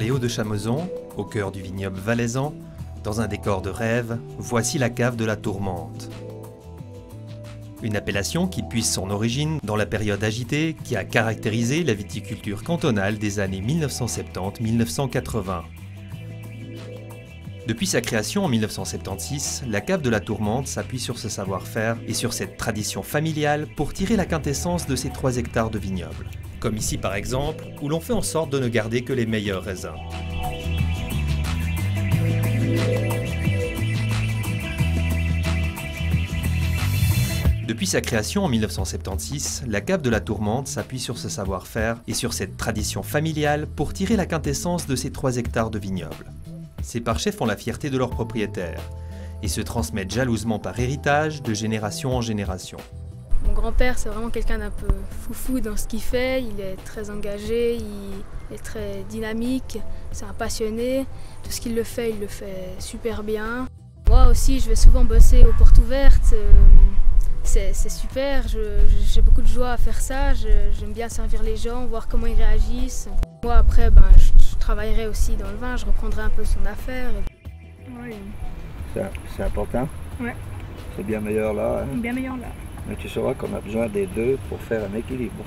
les Hauts de Chameson, au cœur du vignoble valaisan, dans un décor de rêve, voici la cave de la Tourmente. Une appellation qui puise son origine dans la période agitée qui a caractérisé la viticulture cantonale des années 1970-1980. Depuis sa création en 1976, la cave de la Tourmente s'appuie sur ce savoir-faire et sur cette tradition familiale pour tirer la quintessence de ces 3 hectares de vignoble. Comme ici par exemple, où l'on fait en sorte de ne garder que les meilleurs raisins. Depuis sa création en 1976, la cave de la Tourmente s'appuie sur ce savoir-faire et sur cette tradition familiale pour tirer la quintessence de ces 3 hectares de vignoble. Ces parchets font la fierté de leurs propriétaires et se transmettent jalousement par héritage de génération en génération. Mon grand-père, c'est vraiment quelqu'un d'un peu foufou dans ce qu'il fait. Il est très engagé, il est très dynamique, c'est un passionné. Tout ce qu'il le fait, il le fait super bien. Moi aussi, je vais souvent bosser aux portes ouvertes. C'est super, j'ai beaucoup de joie à faire ça. J'aime bien servir les gens, voir comment ils réagissent. Moi, après, je travaillerai aussi dans le vin, je reprendrai un peu son affaire. Oui. C'est important? Ouais. C'est bien meilleur là. Hein? Bien meilleur là. Mais tu sauras qu'on a besoin des deux pour faire un équilibre.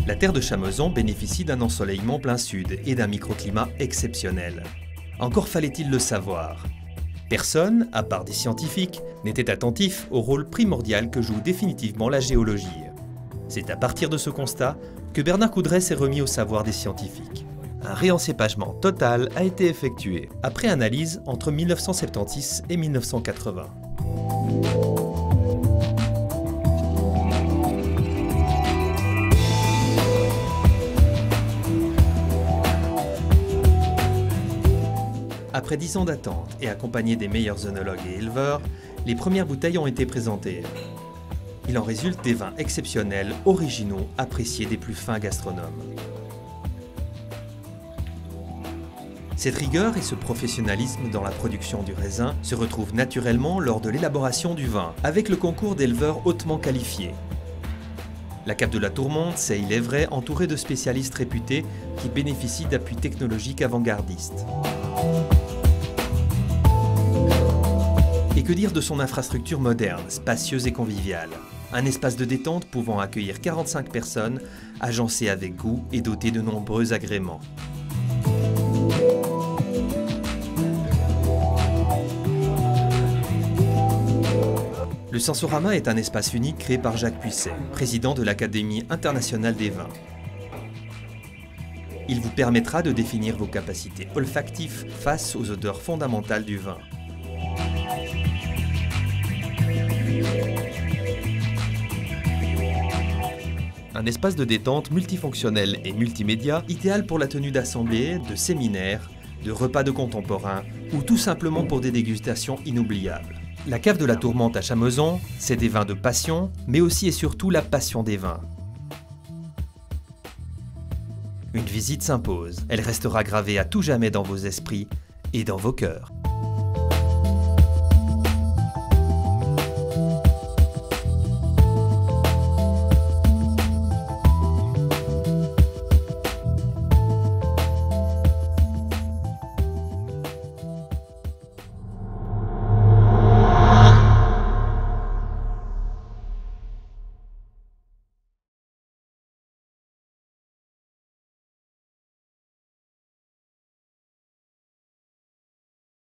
La terre de Chameson bénéficie d'un ensoleillement plein sud et d'un microclimat exceptionnel. Encore fallait-il le savoir. Personne, à part des scientifiques, n'était attentif au rôle primordial que joue définitivement la géologie. C'est à partir de ce constat que Bernard Coudray s'est remis au savoir des scientifiques. Un réencépagement total a été effectué, après analyse entre 1976 et 1980. Après 10 ans d'attente et accompagné des meilleurs œnologues et éleveurs, les premières bouteilles ont été présentées. Il en résulte des vins exceptionnels, originaux, appréciés des plus fins gastronomes. Cette rigueur et ce professionnalisme dans la production du raisin se retrouvent naturellement lors de l'élaboration du vin, avec le concours d'éleveurs hautement qualifiés. La cave de la Tourmente, c'est, il est vrai, entourée de spécialistes réputés qui bénéficient d'appuis technologiques avant-gardistes. Et que dire de son infrastructure moderne, spacieuse et conviviale? Un espace de détente pouvant accueillir 45 personnes, agencé avec goût et doté de nombreux agréments. Le Sensorama est un espace unique créé par Jacques Puisset, président de l'Académie internationale des vins. Il vous permettra de définir vos capacités olfactives face aux odeurs fondamentales du vin. Un espace de détente multifonctionnel et multimédia, idéal pour la tenue d'assemblées, de séminaires, de repas de contemporains ou tout simplement pour des dégustations inoubliables. La cave de la Tourmente à Chameson, c'est des vins de passion, mais aussi et surtout la passion des vins. Une visite s'impose, elle restera gravée à tout jamais dans vos esprits et dans vos cœurs.